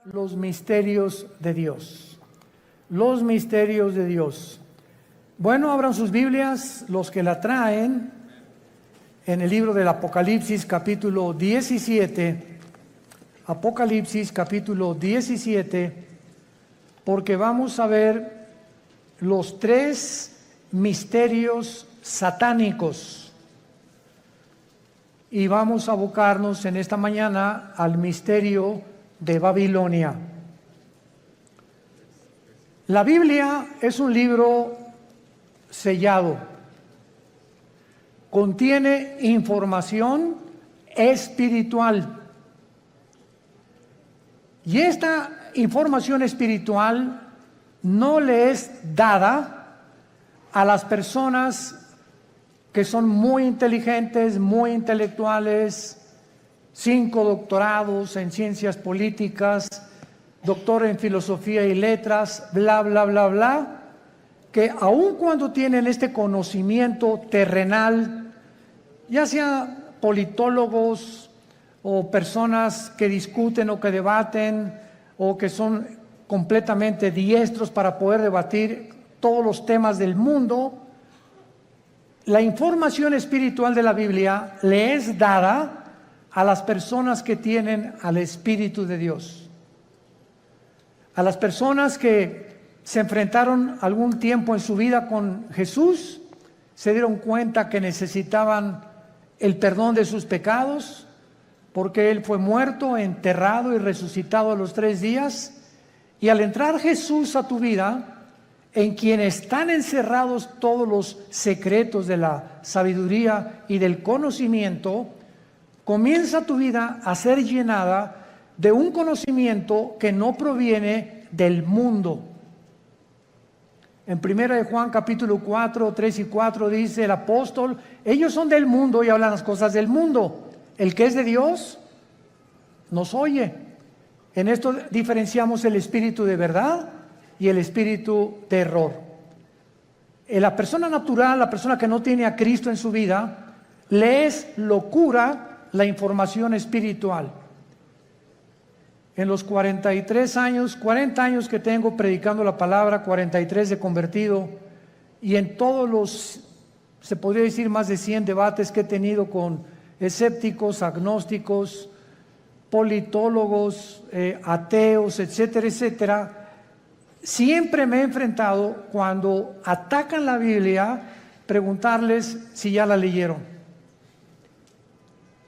Los misterios de Dios. Los misterios de Dios. Bueno, abran sus Biblias, los que la traen, en el libro del Apocalipsis, capítulo 17. Apocalipsis, capítulo 17, porque vamos a ver los tres misterios satánicos. Y vamos a abocarnos en esta mañana al misterio de Babilonia. La Biblia es un libro sellado. Contiene información espiritual. Y esta información espiritual no le es dada a las personas que son muy inteligentes, muy intelectuales, 5 doctorados en ciencias políticas, doctor en filosofía y letras, bla, bla, bla, bla, que aun cuando tienen este conocimiento terrenal, ya sea politólogos o personas que discuten o que debaten o que son completamente diestros para poder debatir todos los temas del mundo, la información espiritual de la Biblia le es dada a las personas que tienen al Espíritu de Dios, a las personas que se enfrentaron algún tiempo en su vida con Jesús, se dieron cuenta que necesitaban el perdón de sus pecados, porque Él fue muerto, enterrado y resucitado a los 3 días, y al entrar Jesús a tu vida, en quien están encerrados todos los secretos de la sabiduría y del conocimiento, comienza tu vida a ser llenada de un conocimiento que no proviene del mundo. En 1 de Juan capítulo 4, 3 y 4 dice el apóstol, ellos son del mundo y hablan las cosas del mundo. El que es de Dios nos oye. En esto diferenciamos el espíritu de verdad y el espíritu de error. La persona natural, la persona que no tiene a Cristo en su vida, le es locura la información espiritual. En los 40 años que tengo predicando la palabra, 43 de convertido, y en todos los, se podría decir, más de 100 debates que he tenido con escépticos, agnósticos, politólogos, ateos, etcétera, etcétera, siempre me he enfrentado, cuando atacan la Biblia, preguntarles si ya la leyeron.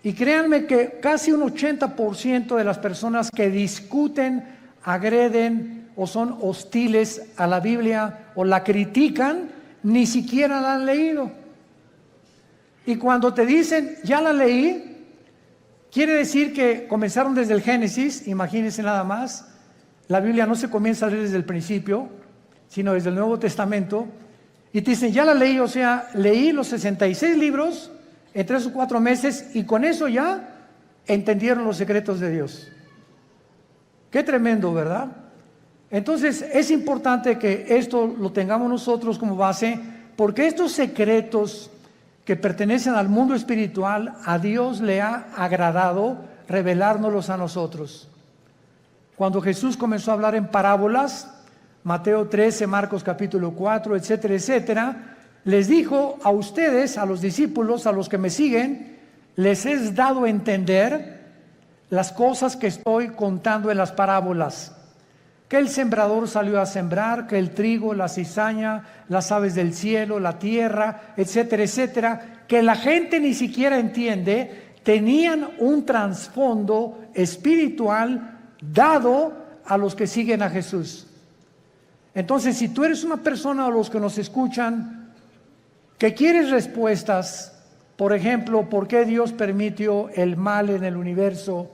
Y créanme que casi un 80% de las personas que discuten, agreden o son hostiles a la Biblia o la critican, ni siquiera la han leído. Y cuando te dicen, ya la leí, quiere decir que comenzaron desde el Génesis, imagínense nada más. La Biblia no se comienza a leer desde el principio, sino desde el Nuevo Testamento. Y te dicen, ya la leí, o sea, leí los 66 libros en 3 o 4 meses y con eso ya entendieron los secretos de Dios. Qué tremendo, ¿verdad? Entonces es importante que esto lo tengamos nosotros como base, porque estos secretos que pertenecen al mundo espiritual, a Dios le ha agradado revelárnoslos a nosotros. Cuando Jesús comenzó a hablar en parábolas, Mateo 13, Marcos capítulo 4, etcétera, etcétera, les dijo a ustedes, a los discípulos, a los que me siguen, les es dado entender las cosas que estoy contando en las parábolas. Que el sembrador salió a sembrar, que el trigo, la cizaña, las aves del cielo, la tierra, etcétera, etcétera, que la gente ni siquiera entiende, tenían un trasfondo espiritual dado a los que siguen a Jesús. Entonces, si tú eres una persona, o los que nos escuchan, que quieres respuestas, por ejemplo, ¿por qué Dios permitió el mal en el universo?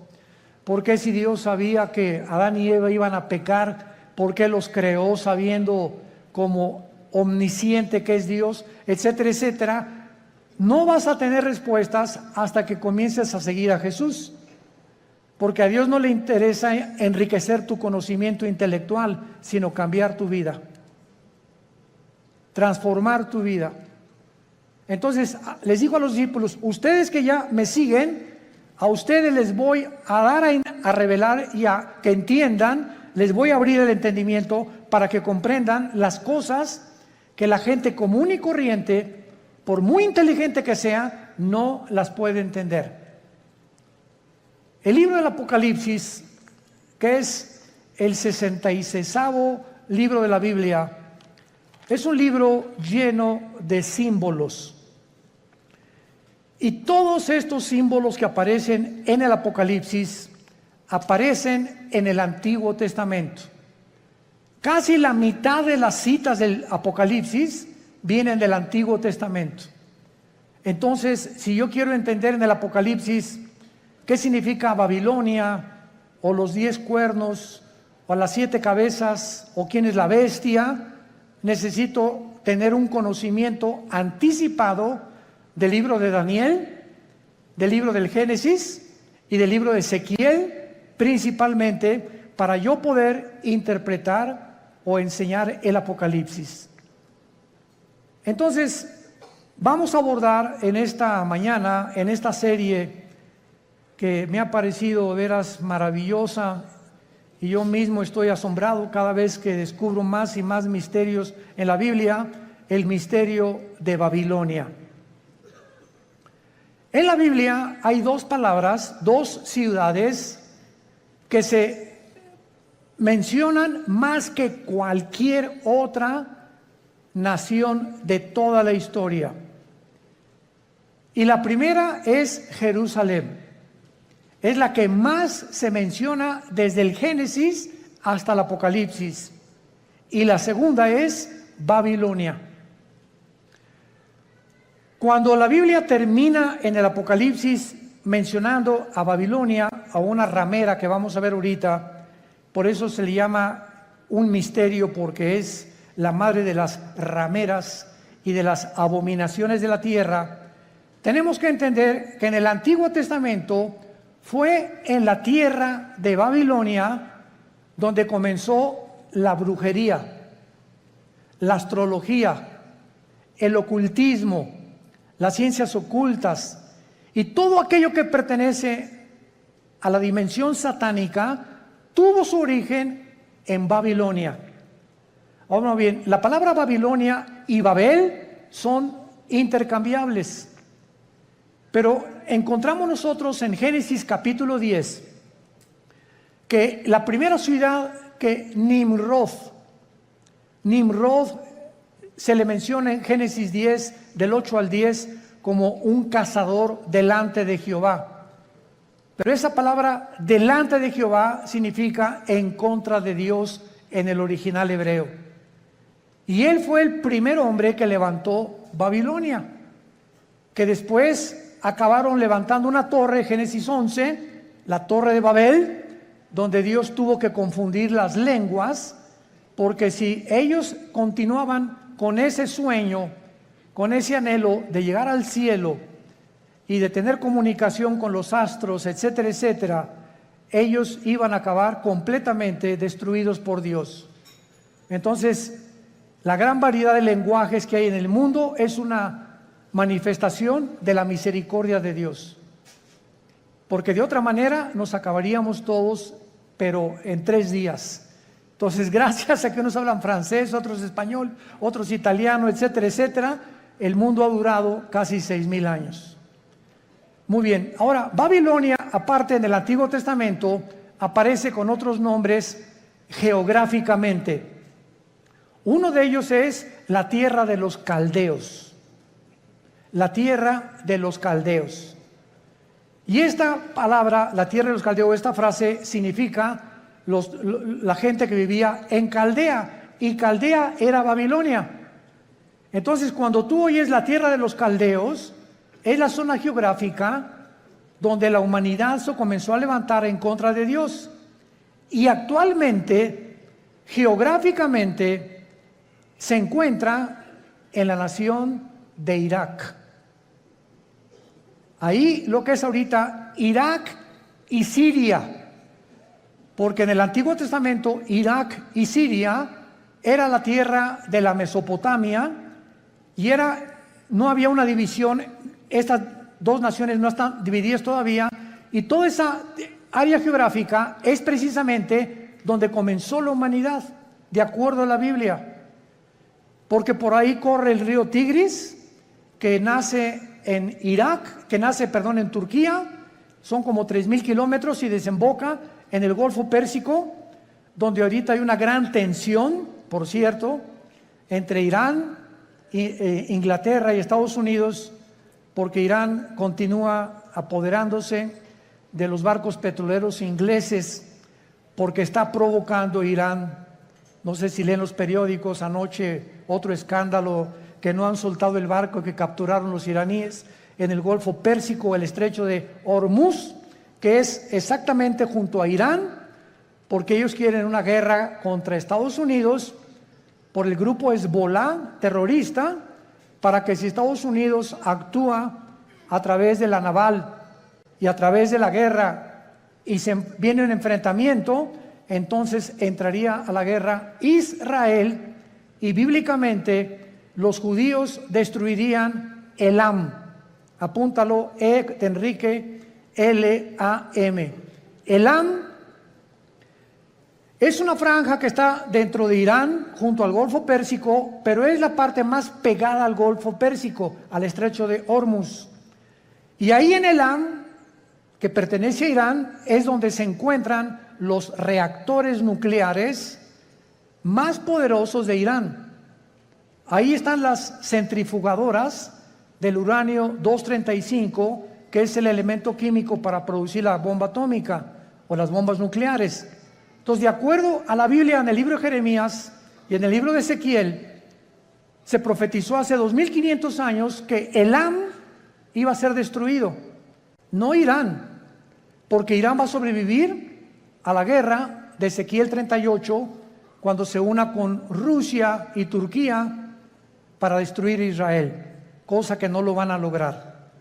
¿Por qué, si Dios sabía que Adán y Eva iban a pecar, por qué los creó sabiendo como omnisciente que es Dios, etcétera, etcétera? No vas a tener respuestas hasta que comiences a seguir a Jesús, porque a Dios no le interesa enriquecer tu conocimiento intelectual, sino cambiar tu vida, transformar tu vida. Entonces les digo a los discípulos, ustedes que ya me siguen, a ustedes les voy a dar a revelar y a que entiendan, les voy a abrir el entendimiento para que comprendan las cosas que la gente común y corriente, por muy inteligente que sea, no las puede entender. El libro del Apocalipsis, que es el 66º libro de la Biblia, es un libro lleno de símbolos. Y todos estos símbolos que aparecen en el Apocalipsis aparecen en el Antiguo Testamento. Casi la mitad de las citas del Apocalipsis vienen del Antiguo Testamento. Entonces, si yo quiero entender en el Apocalipsis qué significa Babilonia, o los 10 cuernos, o las 7 cabezas, o quién es la bestia, necesito tener un conocimiento anticipado del libro de Daniel, del libro del Génesis y del libro de Ezequiel, principalmente para yo poder interpretar o enseñar el Apocalipsis. Entonces, vamos a abordar en esta mañana, en esta serie que me ha parecido de veras maravillosa, y yo mismo estoy asombrado cada vez que descubro más y más misterios en la Biblia, el misterio de Babilonia. En la Biblia hay 2 palabras, 2 ciudades que se mencionan más que cualquier otra nación de toda la historia. Y la primera es Jerusalén. Es la que más se menciona desde el Génesis hasta el Apocalipsis. Y la segunda es Babilonia. Cuando la Biblia termina en el Apocalipsis mencionando a Babilonia, a una ramera que vamos a ver ahorita, por eso se le llama un misterio, porque es la madre de las rameras y de las abominaciones de la tierra, tenemos que entender que en el Antiguo Testamento fue en la tierra de Babilonia donde comenzó la brujería, la astrología, el ocultismo, las ciencias ocultas y todo aquello que pertenece a la dimensión satánica tuvo su origen en Babilonia. Ahora bien, la palabra Babilonia y Babel son intercambiables, pero encontramos nosotros en Génesis capítulo 10 que la primera ciudad que Nimrod se le menciona en Génesis 10, del 8 al 10, como un cazador delante de Jehová. Pero esa palabra delante de Jehová significa en contra de Dios en el original hebreo. Y él fue el primer hombre que levantó Babilonia, que después acabaron levantando una torre, Génesis 11, la torre de Babel, donde Dios tuvo que confundir las lenguas, porque si ellos continuaban con ese sueño, con ese anhelo de llegar al cielo y de tener comunicación con los astros, etcétera, etcétera, ellos iban a acabar completamente destruidos por Dios. Entonces, la gran variedad de lenguajes que hay en el mundo es una manifestación de la misericordia de Dios, porque de otra manera nos acabaríamos todos, pero en 3 días. Entonces, gracias a que unos hablan francés, otros español, otros italiano, etcétera, etcétera, el mundo ha durado casi 6,000 años. Muy bien, ahora Babilonia, aparte en el Antiguo Testamento, aparece con otros nombres geográficamente. Uno de ellos es la tierra de los caldeos. La tierra de los caldeos. Y esta palabra, la tierra de los caldeos, esta frase significa la gente que vivía en Caldea, y Caldea era Babilonia. Entonces, cuando tú oyes la tierra de los caldeos, es la zona geográfica donde la humanidad se comenzó a levantar en contra de Dios. Y actualmente, geográficamente, se encuentra en la nación de Irak. Ahí lo que es ahorita Irak y Siria. Porque en el Antiguo Testamento, Irak y Siria era la tierra de la Mesopotamia y no había una división, estas 2 naciones no están divididas todavía, y toda esa área geográfica es precisamente donde comenzó la humanidad, de acuerdo a la Biblia. Porque por ahí corre el río Tigris, que nace en Irak, en Turquía, son como 3,000 kilómetros y desemboca en el Golfo Pérsico, donde ahorita hay una gran tensión, por cierto, entre Irán, Inglaterra y Estados Unidos, porque Irán continúa apoderándose de los barcos petroleros ingleses, porque está provocando Irán. No sé si leen los periódicos, anoche otro escándalo, que no han soltado el barco que capturaron los iraníes en el Golfo Pérsico, el estrecho de Hormuz, que es exactamente junto a Irán, porque ellos quieren una guerra contra Estados Unidos por el grupo Hezbollah terrorista, para que si Estados Unidos actúa a través de la naval y a través de la guerra y se viene un enfrentamiento, entonces entraría a la guerra Israel, y bíblicamente los judíos destruirían Elam. Apúntalo, de Enrique, L-A-M. Elam es una franja que está dentro de Irán, junto al Golfo Pérsico, pero es la parte más pegada al Golfo Pérsico, al estrecho de Hormuz. Y ahí en Elam, que pertenece a Irán, es donde se encuentran los reactores nucleares más poderosos de Irán. Ahí están las centrifugadoras del uranio 235, que es el elemento químico para producir la bomba atómica o las bombas nucleares. Entonces, de acuerdo a la Biblia, en el libro de Jeremías y en el libro de Ezequiel, se profetizó hace 2500 años que Elam iba a ser destruido, no Irán, porque Irán va a sobrevivir a la guerra de Ezequiel 38 cuando se una con Rusia y Turquía para destruir Israel, cosa que no lo van a lograr.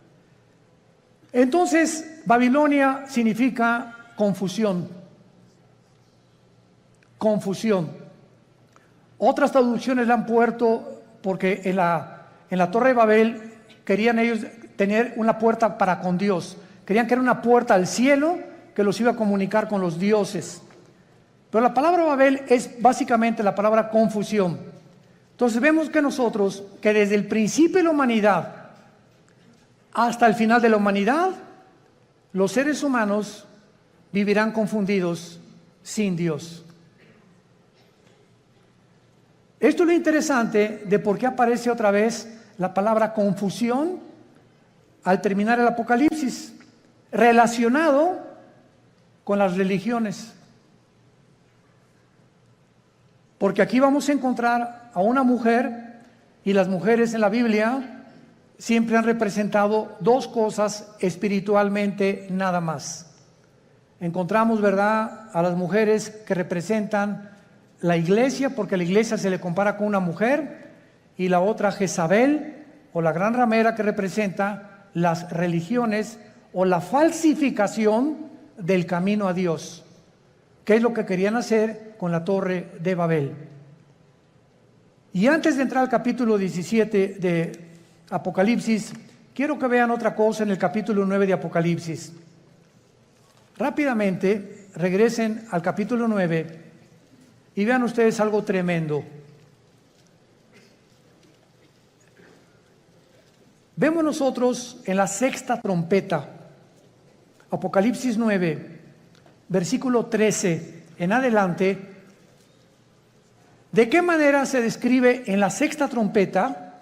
Entonces, Babilonia significa confusión. Confusión. Otras traducciones la han puesto porque en la Torre de Babel querían ellos tener una puerta para con Dios. Querían que era una puerta al cielo que los iba a comunicar con los dioses. Pero la palabra Babel es básicamente la palabra confusión. Entonces vemos que nosotros, que desde el principio de la humanidad hasta el final de la humanidad, los seres humanos vivirán confundidos sin Dios. Esto es lo interesante de por qué aparece otra vez la palabra confusión al terminar el Apocalipsis, relacionado con las religiones. Porque aquí vamos a encontrar a una mujer, y las mujeres en la Biblia siempre han representado dos cosas espiritualmente nada más. Encontramos, ¿verdad?, a las mujeres que representan la iglesia, porque la iglesia se le compara con una mujer, y la otra Jezabel, o la gran ramera, que representa las religiones o la falsificación del camino a Dios, que es lo que querían hacer con la Torre de Babel. Y antes de entrar al capítulo 17 de Apocalipsis, quiero que vean otra cosa en el capítulo 9 de Apocalipsis. Rápidamente regresen al capítulo 9 y vean ustedes algo tremendo. Vemos nosotros en la sexta trompeta, Apocalipsis 9, versículo 13 en adelante, de qué manera se describe en la sexta trompeta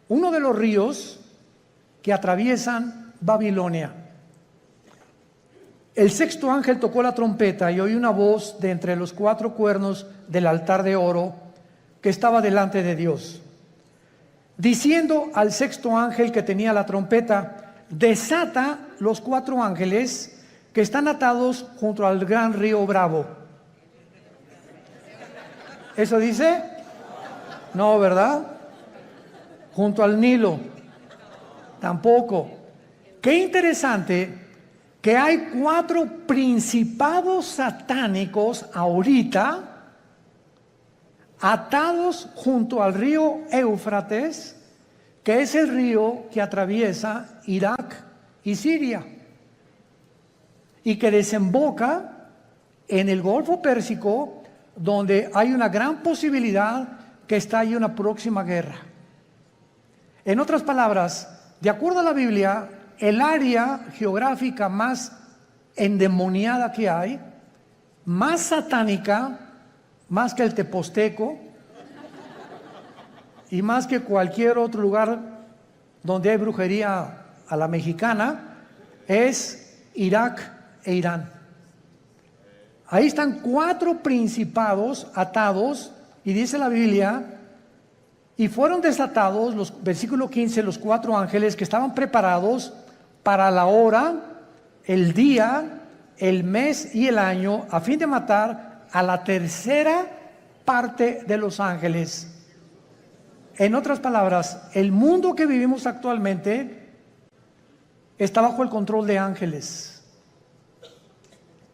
uno de los ríos que atraviesan Babilonia. El sexto ángel tocó la trompeta y oí una voz de entre los cuatro cuernos del altar de oro que estaba delante de Dios, diciendo al sexto ángel que tenía la trompeta: desata los cuatro ángeles que están atados junto al gran río Bravo. ¿Eso dice? No, ¿verdad? Junto al Nilo. Tampoco. Qué interesante que hay cuatro principados satánicos ahorita atados junto al río Éufrates, que es el río que atraviesa Irak y Siria. y que desemboca en el Golfo Pérsico, donde hay una gran posibilidad que está ahí una próxima guerra. En otras palabras, de acuerdo a la Biblia, el área geográfica más endemoniada que hay, más satánica, más que el Teposteco y más que cualquier otro lugar donde hay brujería a la mexicana, es Irak e Irán. Ahí están 4 principados atados, y dice la Biblia, y fueron desatados, versículo 15, los 4 ángeles que estaban preparados para la hora, el día, el mes y el año, a fin de matar a la tercera parte de los ángeles. En otras palabras, el mundo que vivimos actualmente está bajo el control de ángeles,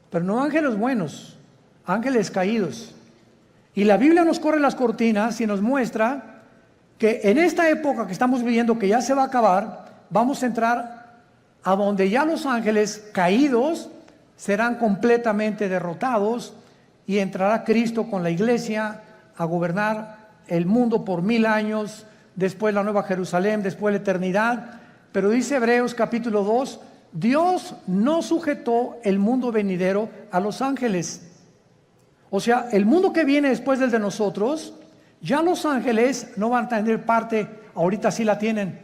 pero no ángeles buenos, ángeles caídos. Y la Biblia nos corre las cortinas y nos muestra que en esta época que estamos viviendo, que ya se va a acabar, vamos a entrar a donde ya los ángeles caídos serán completamente derrotados y entrará Cristo con la iglesia a gobernar el mundo por 1000 años, después la Nueva Jerusalén, después la eternidad. Pero dice Hebreos capítulo 2, Dios no sujetó el mundo venidero a los ángeles. O sea, el mundo que viene después del de nosotros, ya los ángeles no van a tener parte, ahorita sí la tienen.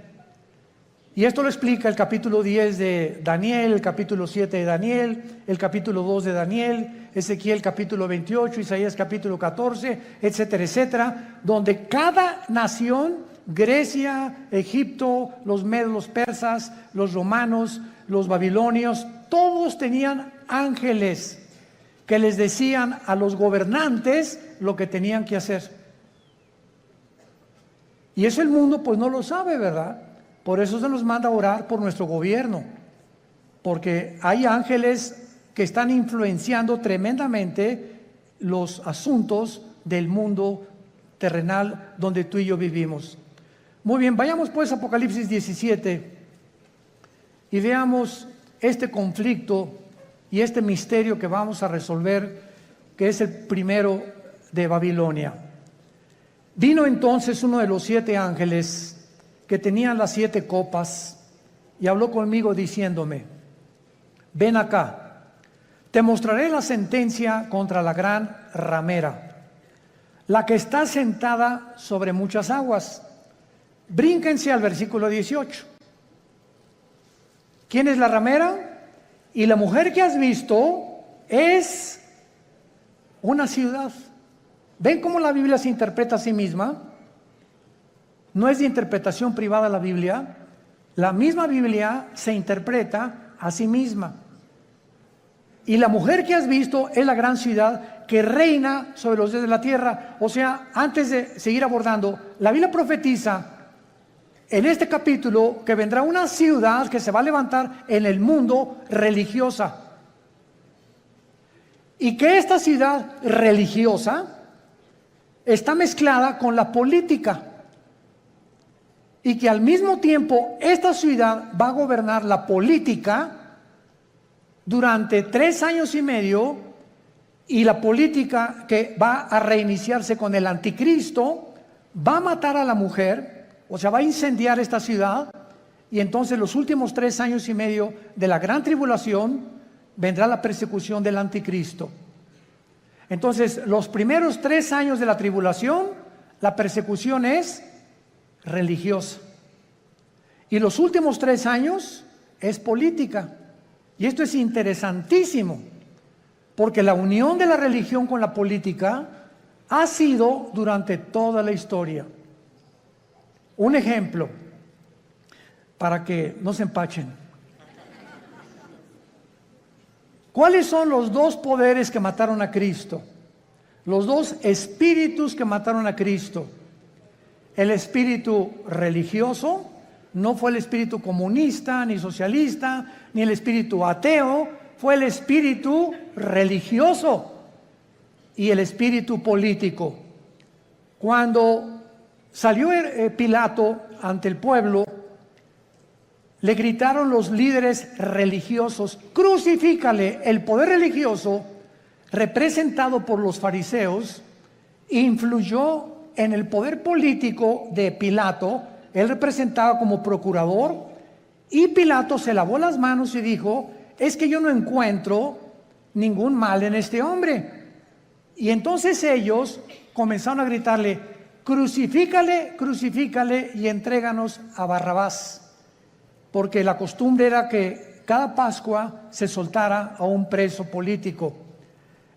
Y esto lo explica el capítulo 10 de Daniel, el capítulo 7 de Daniel, el capítulo 2 de Daniel, Ezequiel capítulo 28, Isaías capítulo 14, etcétera, etcétera, donde cada nación, Grecia, Egipto, los medos, los persas, los romanos, los babilonios, todos tenían ángeles que les decían a los gobernantes lo que tenían que hacer. Y eso el mundo pues no lo sabe, ¿verdad? Por eso se nos manda a orar por nuestro gobierno, porque hay ángeles que están influenciando tremendamente los asuntos del mundo terrenal donde tú y yo vivimos. Muy bien, vayamos pues a Apocalipsis 17 y veamos este conflicto y este misterio que vamos a resolver, que es el primero de Babilonia. Vino entonces uno de los 7 ángeles que tenían las 7 copas y habló conmigo diciéndome: ven acá, te mostraré la sentencia contra la gran ramera, la que está sentada sobre muchas aguas. Brínquense al versículo 18. ¿Quién es la ramera? Y la mujer que has visto es una ciudad. ¿Ven cómo la Biblia se interpreta a sí misma? No es de interpretación privada la Biblia. La misma Biblia se interpreta a sí misma. Y la mujer que has visto es la gran ciudad que reina sobre los dioses de la tierra. O sea, antes de seguir abordando, la Biblia profetiza en este capítulo que vendrá una ciudad que se va a levantar en el mundo religiosa. Y que esta ciudad religiosa está mezclada con la política. Y que al mismo tiempo esta ciudad va a gobernar la política durante 3 años y medio, y la política que va a reiniciarse con el anticristo va a matar a la mujer, o sea, va a incendiar esta ciudad, y entonces los últimos 3 años y medio de la gran tribulación vendrá la persecución del anticristo. Entonces, los primeros 3 años de la tribulación, la persecución es religiosa. Y los últimos 3 años es política. Y esto es interesantísimo, porque la unión de la religión con la política ha sido durante toda la historia. Un ejemplo, para que no se empachen. ¿Cuáles son los 2 poderes que mataron a Cristo? Los 2 espíritus que mataron a Cristo. El espíritu religioso, no fue el espíritu comunista, ni socialista, ni el espíritu ateo, fue el espíritu religioso y el espíritu político. Cuando salió Pilato ante el pueblo, le gritaron los líderes religiosos: crucifícale. El poder religioso, representado por los fariseos, influyó en el poder político de Pilato. Él representaba como procurador, y Pilato se lavó las manos y dijo: es que yo no encuentro ningún mal en este hombre. Y entonces ellos comenzaron a gritarle: crucifícale, crucifícale y entréganos a Barrabás. Porque la costumbre era que cada Pascua se soltara a un preso político.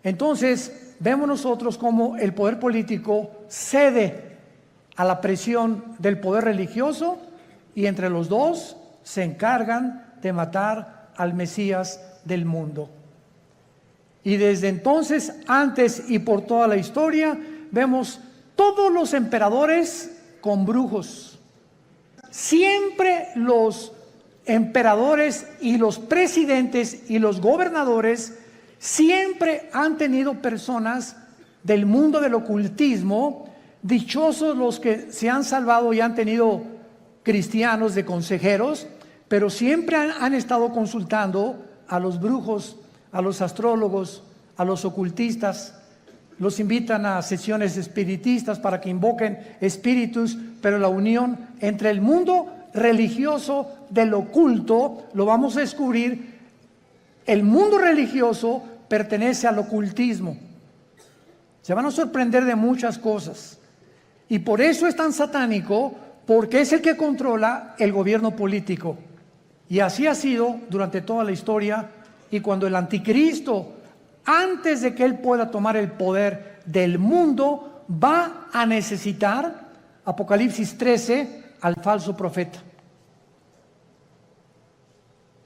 Entonces vemos nosotros cómo el poder político cede a la presión del poder religioso, y entre los dos se encargan de matar al Mesías del mundo. Y desde entonces, antes y por toda la historia, vemos todos los emperadores con brujos. Siempre los emperadores y los presidentes y los gobernadores siempre han tenido personas del mundo del ocultismo. Dichosos los que se han salvado y han tenido cristianos de consejeros, pero siempre han estado consultando a los brujos, a los astrólogos, a los ocultistas. Los invitan a sesiones espiritistas para que invoquen espíritus, pero la unión entre el mundo religioso del oculto, lo vamos a descubrir, el mundo religioso pertenece al ocultismo. Se van a sorprender de muchas cosas, y por eso es tan satánico, porque es el que controla el gobierno político. Y así ha sido durante toda la historia. Y cuando el anticristo, antes de que él pueda tomar el poder del mundo, va a necesitar, Apocalipsis 13, al falso profeta.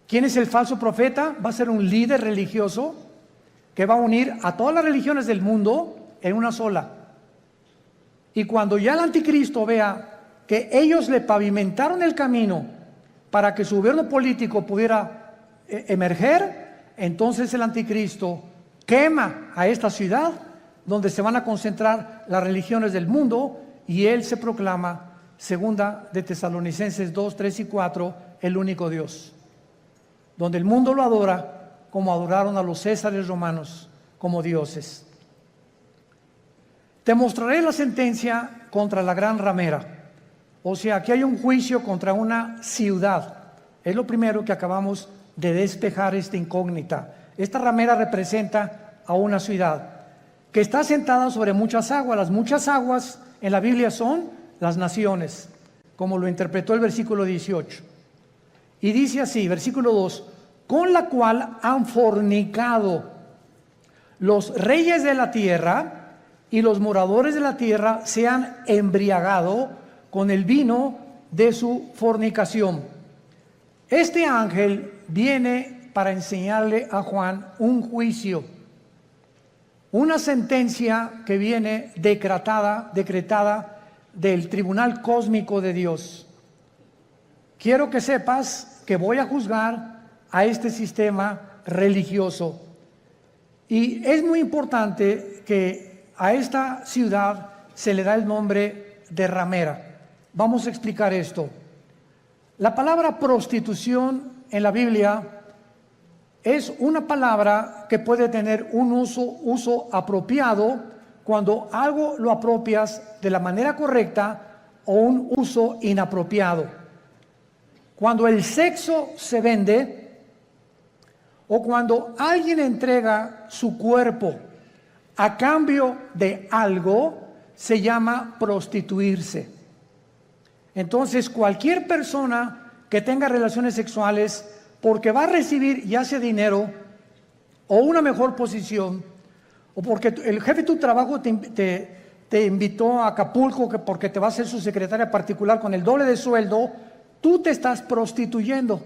¿Quién es el falso profeta? Va a ser un líder religioso que va a unir a todas las religiones del mundo en una sola. Y cuando ya el anticristo vea que ellos le pavimentaron el camino para que su gobierno político pudiera emerger, entonces el anticristo quema a esta ciudad donde se van a concentrar las religiones del mundo, y él se proclama, segunda de Tesalonicenses 2, 3 y 4, el único Dios, donde el mundo lo adora como adoraron a los césares romanos como dioses. Te mostraré la sentencia contra la gran ramera. O sea, aquí hay un juicio contra una ciudad. Es lo primero que acabamos de despejar, esta incógnita. Esta ramera representa a una ciudad que está sentada sobre muchas aguas. Las muchas aguas en la Biblia son las naciones, como lo interpretó el versículo 18. Y dice así, versículo 2: con la cual han fornicado los reyes de la tierra, y los moradores de la tierra se han embriagado con el vino de su fornicación. Este ángel viene para enseñarle a Juan un juicio, una sentencia que viene decretada del tribunal cósmico de Dios. Quiero que sepas que voy a juzgar a este sistema religioso, y es muy importante que a esta ciudad se le da el nombre de ramera. Vamos a explicar esto. La palabra prostitución en la Biblia es una palabra que puede tener un uso apropiado cuando algo lo apropias de la manera correcta, o un uso inapropiado. Cuando el sexo se vende, o cuando alguien entrega su cuerpo a cambio de algo, se llama prostituirse. Entonces, cualquier persona que tenga relaciones sexuales porque va a recibir ya sea dinero o una mejor posición, o porque el jefe de tu trabajo te invitó a Acapulco porque te va a ser su secretaria particular con el doble de sueldo, tú te estás prostituyendo.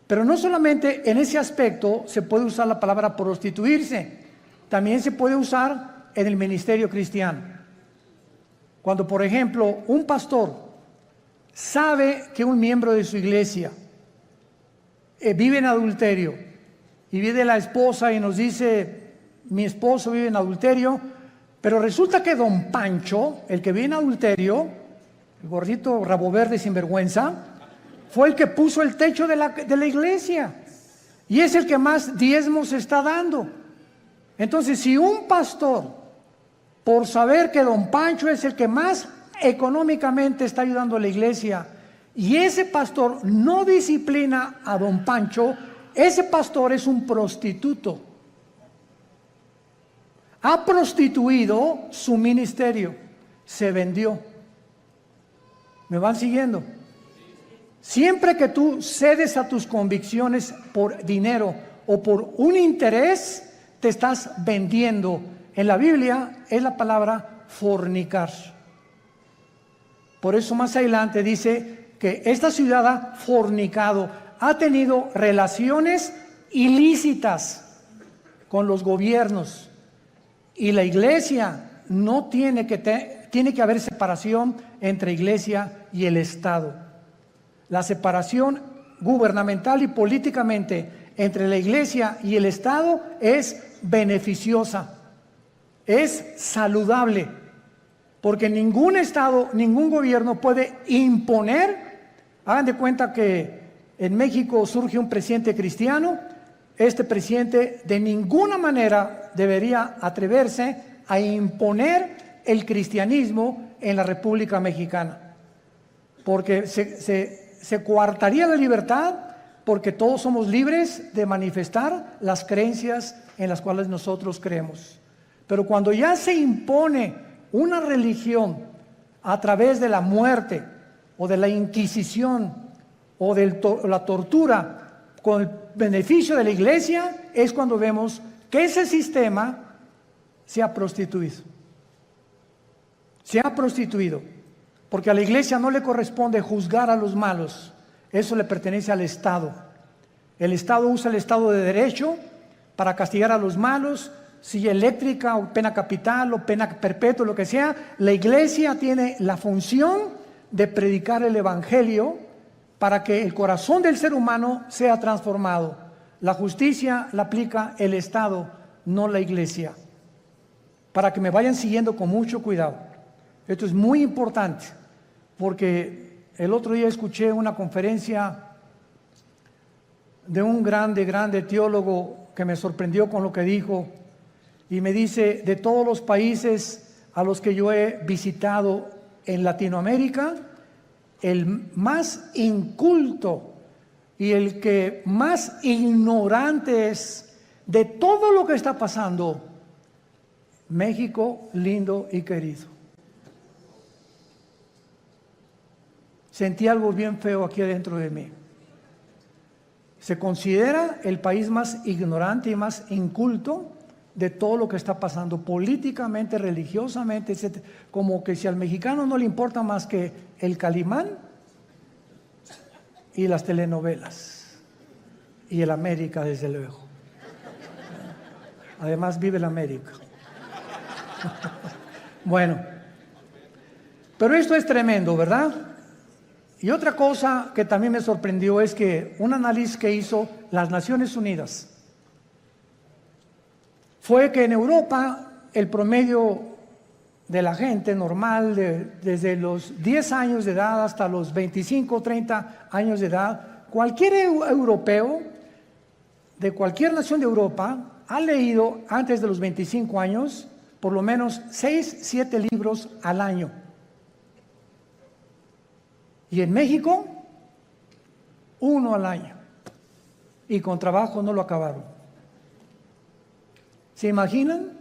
Pero no solamente en ese aspecto se puede usar la palabra prostituirse, también se puede usar en el ministerio cristiano. Cuando, por ejemplo, un pastor sabe que un miembro de su iglesia vive en adulterio, y viene la esposa y nos dice: mi esposo vive en adulterio, pero resulta que don Pancho, el que vive en adulterio, el gordito rabo verde sinvergüenza, fue el que puso el techo de la iglesia y es el que más diezmos está dando. Entonces, si un pastor, por saber que don Pancho es el que más económicamente está ayudando a la iglesia, y ese pastor no disciplina a don Pancho, ese pastor es un prostituto. Ha prostituido su ministerio, se vendió. ¿Me van siguiendo? Siempre que tú cedes a tus convicciones por dinero o por un interés, te estás vendiendo. En la Biblia es la palabra fornicar. Por eso más adelante dice que esta ciudad ha fornicado, ha tenido relaciones ilícitas con los gobiernos. Y la iglesia no tiene que haber separación entre iglesia y el Estado. La separación gubernamental y políticamente entre la iglesia y el Estado es beneficiosa, es saludable, porque ningún Estado, ningún gobierno puede imponer. Hagan de cuenta que en México surge un presidente cristiano. Este presidente de ninguna manera debería atreverse a imponer el cristianismo en la República Mexicana, porque se coartaría la libertad, porque todos somos libres de manifestar las creencias en las cuales nosotros creemos. Pero cuando ya se impone una religión a través de la muerte o de la Inquisición o de la tortura con el beneficio de la iglesia, es cuando vemos que ese sistema se ha prostituido. Se ha prostituido, porque a la iglesia no le corresponde juzgar a los malos, eso le pertenece al Estado. El Estado usa el Estado de Derecho para castigar a los malos, silla eléctrica o pena capital o pena perpetua, lo que sea. La iglesia tiene la función de predicar el Evangelio para que el corazón del ser humano sea transformado. La justicia la aplica el Estado, no la iglesia. Para que me vayan siguiendo con mucho cuidado. Esto es muy importante, porque el otro día escuché una conferencia de un grande teólogo que me sorprendió con lo que dijo, y me dice: de todos los países a los que yo he visitado en Latinoamérica, el más inculto y el que más ignorante es de todo lo que está pasando, México lindo y querido. Sentí algo bien feo aquí adentro de mí. Se considera el país más ignorante y más inculto de todo lo que está pasando políticamente, religiosamente, etc. Como que si al mexicano no le importa más que el Calimán y las telenovelas y el América, desde luego. Además vive el América. Bueno, pero esto es tremendo, ¿verdad? Y otra cosa que también me sorprendió es que un análisis que hizo las Naciones Unidas fue que en Europa el promedio de la gente normal, desde los 10 años de edad hasta los 25 o 30 años de edad, cualquier europeo de cualquier nación de Europa ha leído antes de los 25 años por lo menos 6, 7 libros al año. Y en México, 1 al año. Y con trabajo no lo acabaron. ¿Se imaginan?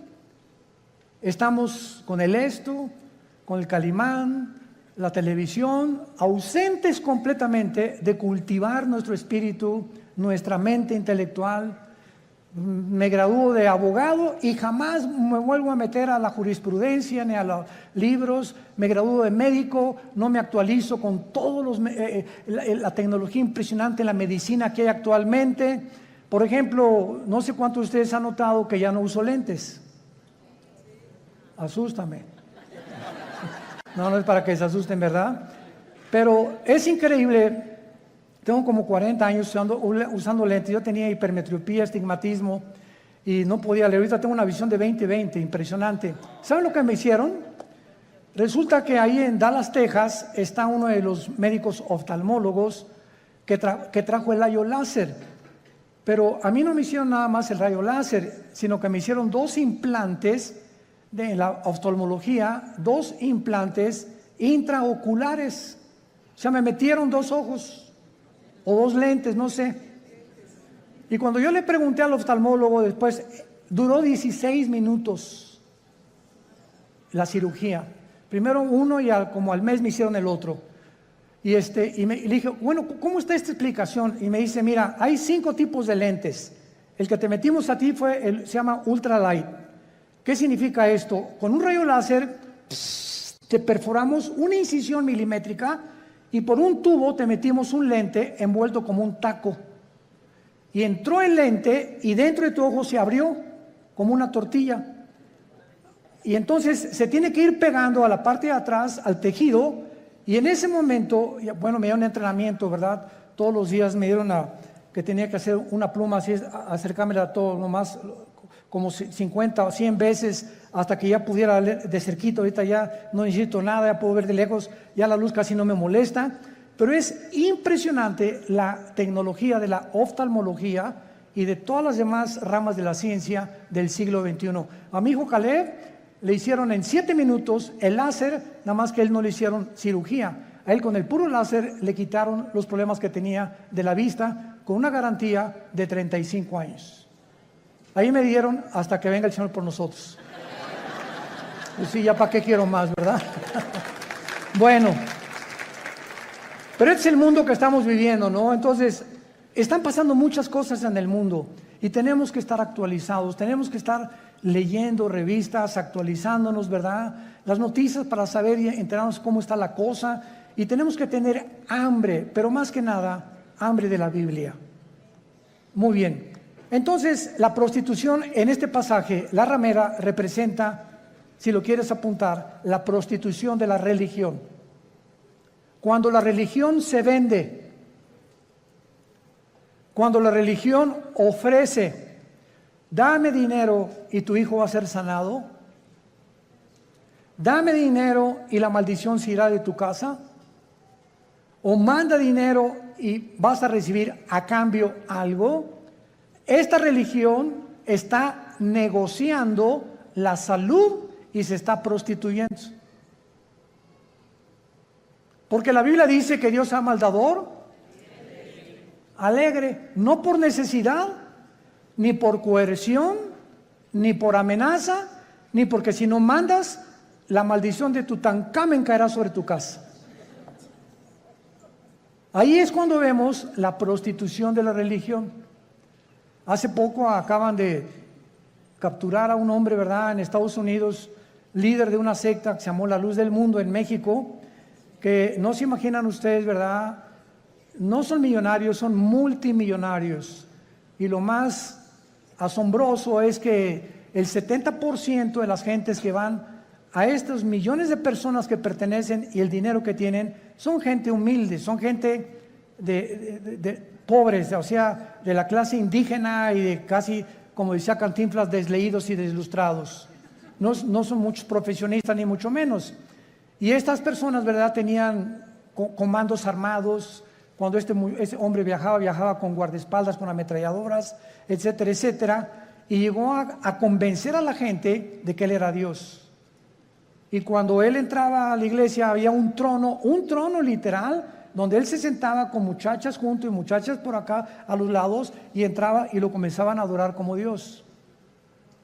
Estamos con el esto, con el Calimán, la televisión, ausentes completamente de cultivar nuestro espíritu, nuestra mente intelectual. Me gradúo de abogado y jamás me vuelvo a meter a la jurisprudencia ni a los libros. Me gradúo de médico, no me actualizo con todos la tecnología impresionante en la medicina que hay actualmente. Por ejemplo, no sé cuántos de ustedes han notado que ya no uso lentes. Asústame. No es para que se asusten, ¿verdad? Pero es increíble. Tengo como 40 años usando lentes. Yo tenía hipermetropía, estigmatismo y no podía leer. Ahorita tengo una visión de 20/20, impresionante. ¿Saben lo que me hicieron? Resulta que ahí en Dallas, Texas, está uno de los médicos oftalmólogos que trajo el rayo láser. Pero a mí no me hicieron nada más el rayo láser, sino que me hicieron 2 implantes de la oftalmología, 2 implantes intraoculares. O sea, me metieron 2 ojos o 2 lentes, no sé. Y cuando yo le pregunté al oftalmólogo después, duró 16 minutos la cirugía. Primero uno y como al mes me hicieron el otro. Y le dije, bueno, ¿cómo está esta explicación? Y me dice, mira, hay 5 tipos de lentes. El que te metimos a ti se llama ultralight. ¿Qué significa esto? Con un rayo láser te perforamos una incisión milimétrica y por un tubo te metimos un lente envuelto como un taco. Y entró el lente y dentro de tu ojo se abrió como una tortilla. Y entonces se tiene que ir pegando a la parte de atrás, al tejido, y en ese momento, bueno, me dieron entrenamiento, ¿verdad? Todos los días me dieron que tenía que hacer una pluma así, acercármela a todo, nomás como 50 o 100 veces, hasta que ya pudiera ver de cerquito. Ahorita ya no necesito nada, ya puedo ver de lejos, ya la luz casi no me molesta. Pero es impresionante la tecnología de la oftalmología y de todas las demás ramas de la ciencia del siglo XXI. A mi hijo Caleb le hicieron en 7 minutos el láser, nada más que él no le hicieron cirugía. A él con el puro láser le quitaron los problemas que tenía de la vista con una garantía de 35 años. Ahí me dieron hasta que venga el Señor por nosotros. Pues sí, ya para qué quiero más, ¿verdad? Bueno, pero este es el mundo que estamos viviendo, ¿no? Entonces, están pasando muchas cosas en el mundo y tenemos que estar actualizados, tenemos que estar leyendo revistas, actualizándonos, ¿verdad? Las noticias para saber y enterarnos cómo está la cosa. Y tenemos que tener hambre, pero más que nada, hambre de la Biblia. Muy bien. Entonces, la prostitución en este pasaje, la ramera representa, si lo quieres apuntar, la prostitución de la religión. Cuando la religión se vende, cuando la religión ofrece, dame dinero y tu hijo va a ser sanado. Dame dinero y la maldición se irá de tu casa. O manda dinero y vas a recibir a cambio algo. Esta religión está negociando la salud y se está prostituyendo. Porque la Biblia dice que Dios ama al dador alegre, no por necesidad, ni por coerción, ni por amenaza, ni porque si no mandas, la maldición de Tutankamén caerá sobre tu casa. Ahí es cuando vemos la prostitución de la religión. Hace poco acaban de capturar a un hombre, ¿verdad?, en Estados Unidos, líder de una secta que se llamó La Luz del Mundo en México, que no se imaginan ustedes, ¿verdad? No son millonarios, son multimillonarios. Y lo más asombroso es que el 70% de las gentes que van a estos millones de personas que pertenecen y el dinero que tienen son gente humilde, son gente de pobres, o sea, de la clase indígena y de casi, como decía Cantinflas, desleídos y deslustrados. No son muchos profesionistas ni mucho menos. Y estas personas, ¿verdad?, tenían comandos armados. Cuando este hombre viajaba con guardaespaldas, con ametralladoras, etcétera, etcétera, y llegó a convencer a la gente de que él era Dios. Y cuando él entraba a la iglesia había un trono literal, donde él se sentaba con muchachas junto y muchachas por acá a los lados, y entraba y lo comenzaban a adorar como Dios.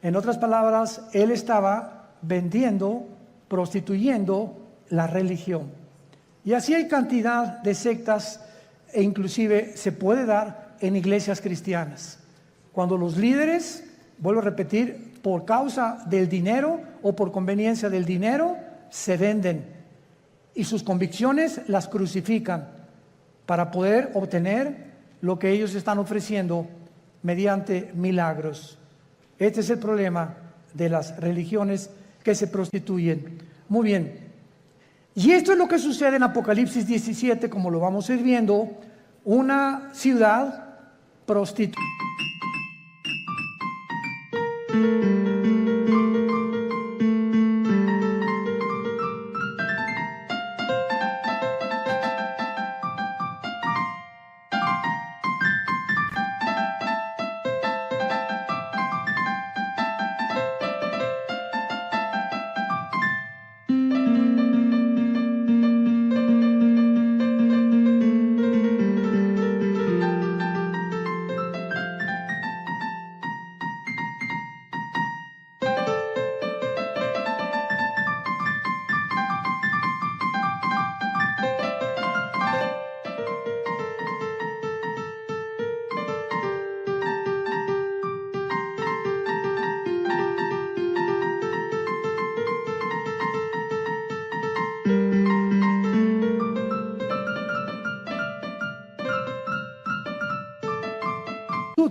En otras palabras, él estaba vendiendo, prostituyendo la religión. Y así hay cantidad de sectas, e inclusive se puede dar en iglesias cristianas. Cuando los líderes, vuelvo a repetir, por causa del dinero o por conveniencia del dinero, se venden y sus convicciones las crucifican para poder obtener lo que ellos están ofreciendo mediante milagros. Este es el problema de las religiones que se prostituyen. Muy bien. Y esto es lo que sucede en Apocalipsis 17, como lo vamos a ir viendo, una ciudad prostituta.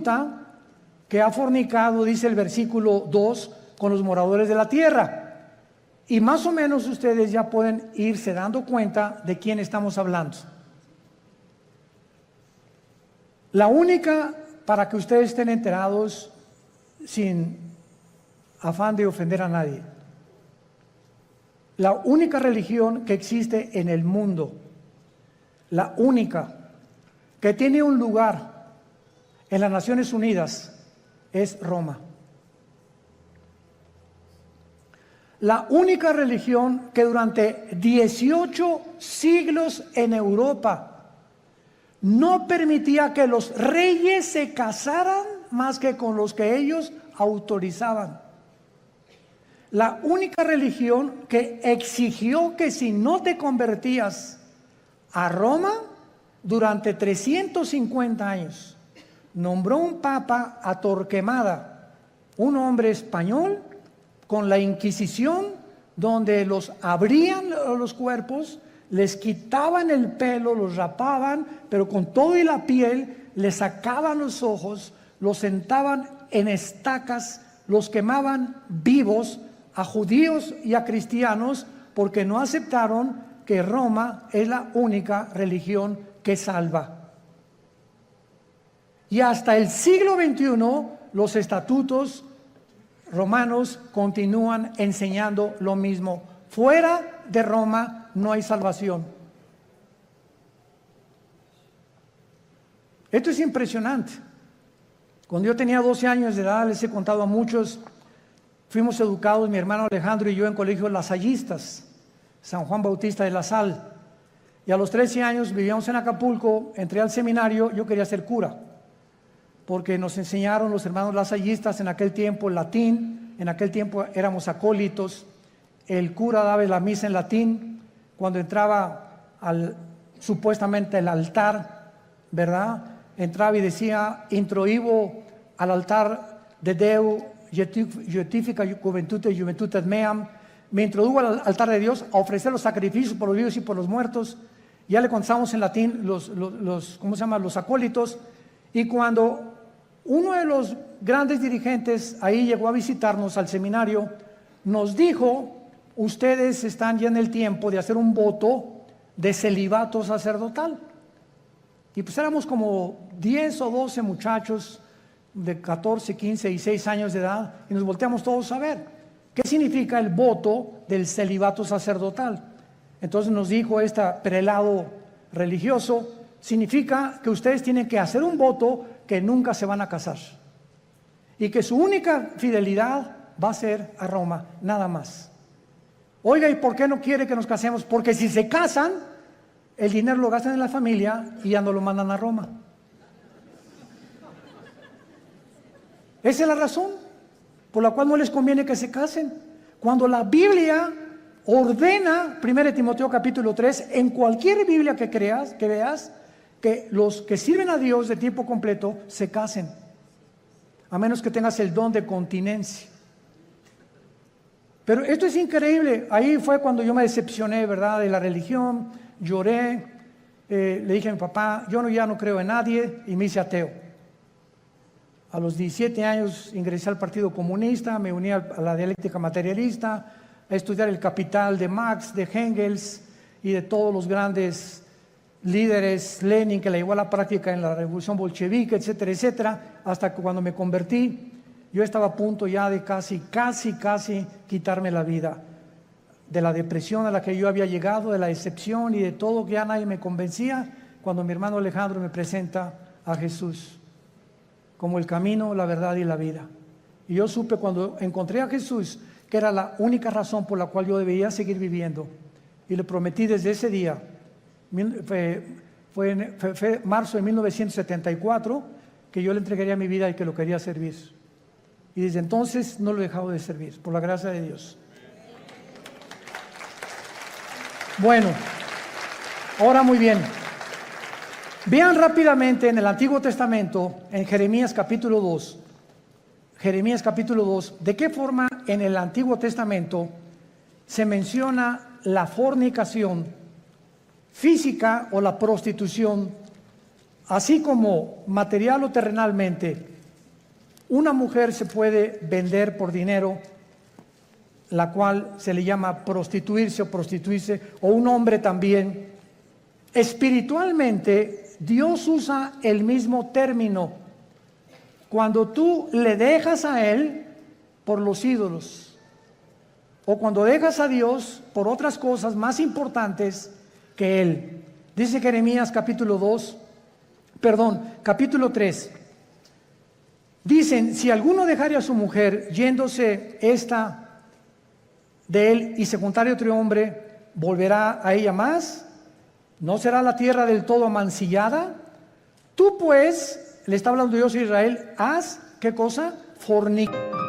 prostituta que ha fornicado, dice el versículo 2, con los moradores de la tierra. Y más o menos ustedes ya pueden irse dando cuenta de quién estamos hablando. La única, para que ustedes estén enterados sin afán de ofender a nadie, la única religión que existe en el mundo, la única que tiene un lugar en las Naciones Unidas, es Roma. La única religión que durante 18 siglos en Europa no permitía que los reyes se casaran más que con los que ellos autorizaban. La única religión que exigió que si no te convertías a Roma durante 350 años, nombró un papa a Torquemada, un hombre español, con la Inquisición, donde los abrían los cuerpos, les quitaban el pelo, los rapaban, pero con todo y la piel, les sacaban los ojos, los sentaban en estacas, los quemaban vivos a judíos y a cristianos, porque no aceptaron que Roma es la única religión que salva. Y hasta el siglo XXI, los estatutos romanos continúan enseñando lo mismo. Fuera de Roma no hay salvación. Esto es impresionante. Cuando yo tenía 12 años de edad, les he contado a muchos, fuimos educados, mi hermano Alejandro y yo, en colegios lasallistas, San Juan Bautista de la Sal. Y a los 13 años vivíamos en Acapulco, entré al seminario, yo quería ser cura, porque nos enseñaron los hermanos lasallistas en aquel tiempo el latín, en aquel tiempo éramos acólitos, el cura daba la misa en latín, cuando entraba supuestamente al altar, ¿verdad? Entraba y decía, introibo al altar de Deu, Justifica Juventudes Meam, me introdujo al altar de Dios a ofrecer los sacrificios por los vivos y por los muertos. Ya le contamos en latín los acólitos, y cuando uno de los grandes dirigentes ahí llegó a visitarnos al seminario, nos dijo, ustedes están ya en el tiempo de hacer un voto de celibato sacerdotal. Y pues éramos como 10 o 12 muchachos de 14, 15 y 6 años de edad, y nos volteamos todos a ver qué significa el voto del celibato sacerdotal. Entonces nos dijo este prelado religioso, significa que ustedes tienen que hacer un voto que nunca se van a casar y que su única fidelidad va a ser a Roma, nada más. Oiga, ¿y por qué no quiere que nos casemos? Porque si se casan, el dinero lo gastan en la familia y ya no lo mandan a Roma. Esa es la razón por la cual no les conviene que se casen. Cuando la Biblia ordena, 1 Timoteo capítulo 3, en cualquier Biblia que veas, que los que sirven a Dios de tiempo completo se casen, a menos que tengas el don de continencia. Pero esto es increíble. Ahí fue cuando yo me decepcioné, ¿verdad?, de la religión. Lloré, le dije a mi papá, ya no creo en nadie, y me hice ateo. A los 17 años ingresé al Partido Comunista, me uní a la dialéctica materialista, a estudiar el Capital de Marx, de Engels y de todos los grandes líderes, Lenin, que la llevó a la práctica en la revolución bolchevique, etcétera, etcétera, hasta que cuando me convertí, yo estaba a punto ya de casi quitarme la vida, de la depresión a la que yo había llegado, de la decepción y de todo, que ya nadie me convencía, cuando mi hermano Alejandro me presenta a Jesús como el camino, la verdad y la vida. Y yo supe cuando encontré a Jesús que era la única razón por la cual yo debía seguir viviendo, y le prometí desde ese día. Fue marzo de 1974 que yo le entregaría mi vida y que lo quería servir, y desde entonces no lo he dejado de servir, por la gracia de Dios. Bueno, ahora muy bien, vean rápidamente en el Antiguo Testamento, en Jeremías capítulo 2, de qué forma en el Antiguo Testamento se menciona la fornicación física o la prostitución, así como material o terrenalmente, Una mujer se puede vender por dinero, la cual se le llama prostituirse o prostituirse, o un hombre también. Espiritualmente, Dios usa el mismo término. Cuando tú le dejas a Él por los ídolos, o cuando dejas a Dios por otras cosas más importantes que Él. Dice Jeremías capítulo 3. Dicen, si alguno dejare a su mujer yéndose esta de él y se juntare otro hombre, ¿volverá a ella más? ¿No será la tierra del todo amancillada? Tú pues, le está hablando Dios a Israel, haz, ¿qué cosa? Fornicación.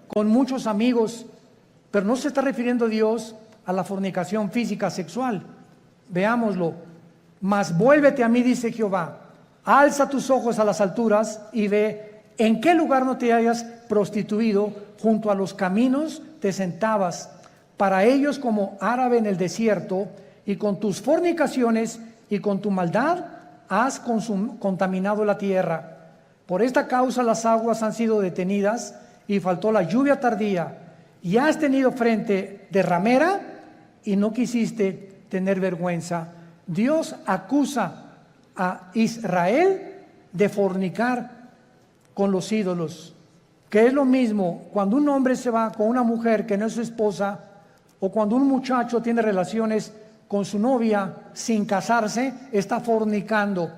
Con muchos amigos, pero no se está refiriendo Dios a la fornicación física sexual. Veámoslo. Mas vuélvete a mí, dice Jehová, alza tus ojos a las alturas y ve en qué lugar no te hayas prostituido, junto a los caminos te sentabas, para ellos como árabe en el desierto, y con tus fornicaciones y con tu maldad has contaminado la tierra. Por esta causa las aguas han sido detenidas y faltó la lluvia tardía, y has tenido frente de ramera y no quisiste tener vergüenza. Dios acusa a Israel de fornicar con los ídolos, que es lo mismo cuando un hombre se va con una mujer que no es su esposa, o cuando un muchacho tiene relaciones con su novia sin casarse, está fornicando.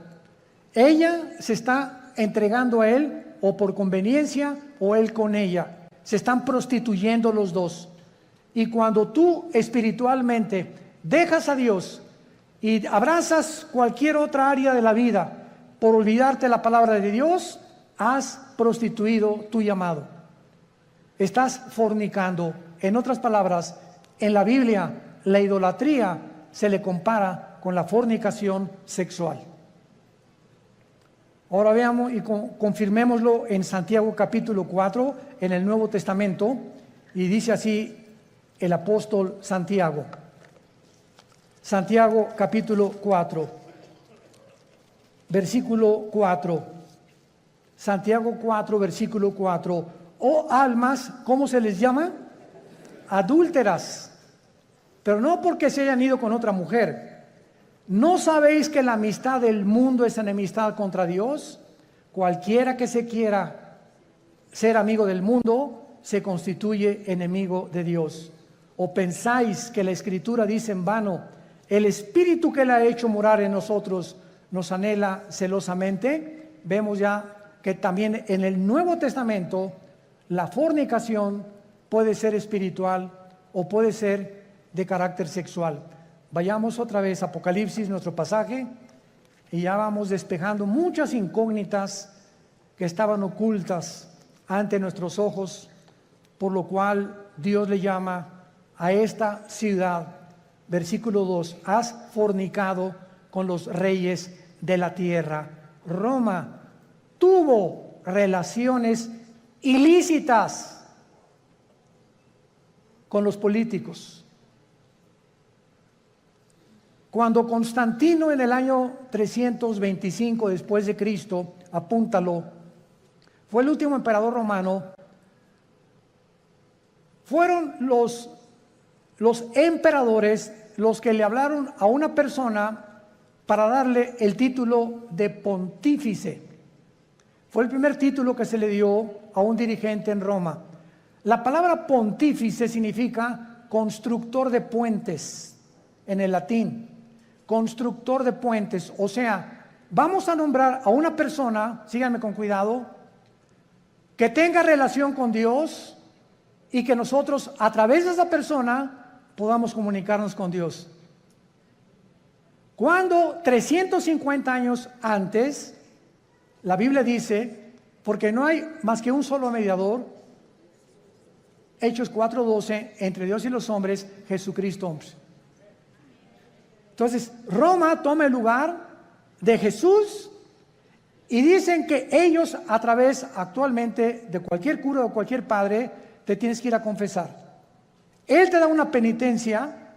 Ella se está entregando a él o por conveniencia, o él con ella. Se están prostituyendo los dos. Y cuando tú espiritualmente dejas a Dios y abrazas cualquier otra área de la vida por olvidarte la palabra de Dios, has prostituido tu llamado. Estás fornicando. En otras palabras, en la Biblia, la idolatría se le compara con la fornicación sexual. Ahora veamos y confirmémoslo en Santiago capítulo 4, en el Nuevo Testamento, y dice así el apóstol Santiago. Santiago capítulo 4, versículo 4. Santiago 4, versículo 4. Oh almas, ¿cómo se les llama? Adúlteras, pero no porque se hayan ido con otra mujer. ¿No sabéis que la amistad del mundo es enemistad contra Dios? Cualquiera que se quiera ser amigo del mundo se constituye enemigo de Dios. ¿O pensáis que la Escritura dice en vano, el Espíritu que Él ha hecho morar en nosotros nos anhela celosamente? Vemos ya que también en el Nuevo Testamento la fornicación puede ser espiritual o puede ser de carácter sexual. Vayamos otra vez a Apocalipsis, nuestro pasaje, y ya vamos despejando muchas incógnitas que estaban ocultas ante nuestros ojos, por lo cual Dios le llama a esta ciudad, versículo 2, has fornicado con los reyes de la tierra. Roma tuvo relaciones ilícitas con los políticos. Cuando Constantino en el año 325 después de Cristo, apúntalo, fue el último emperador romano, fueron los emperadores los que le hablaron a una persona para darle el título de pontífice. Fue el primer título que se le dio a un dirigente en Roma. La palabra pontífice significa constructor de puentes en el latín. Constructor de puentes. O sea, vamos a nombrar a una persona, síganme con cuidado, que tenga relación con Dios y que nosotros a través de esa persona podamos comunicarnos con Dios. Cuando 350 años antes, la Biblia dice, porque no hay más que un solo mediador, Hechos 4:12, entre Dios y los hombres, Jesucristo. Entonces, Roma toma el lugar de Jesús y dicen que ellos a través actualmente de cualquier cura o cualquier padre te tienes que ir a confesar. Él te da una penitencia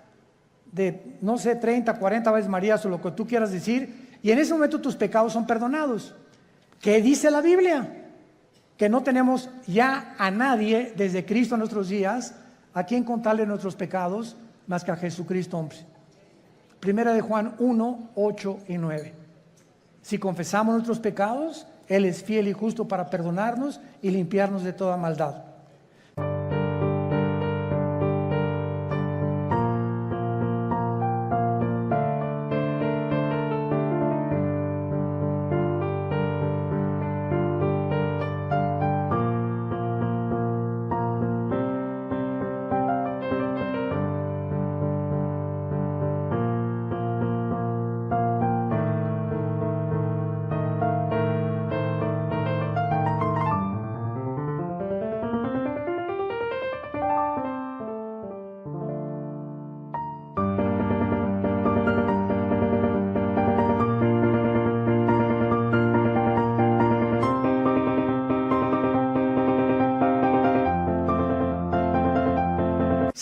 de, no sé, 30, 40 veces Marías o lo que tú quieras decir, y en ese momento tus pecados son perdonados. ¿Qué dice la Biblia? Que no tenemos ya a nadie desde Cristo en nuestros días a quien contarle nuestros pecados más que a Jesucristo, hombre. Primera de Juan 1, 8 y 9. Si confesamos nuestros pecados, Él es fiel y justo para perdonarnos y limpiarnos de toda maldad.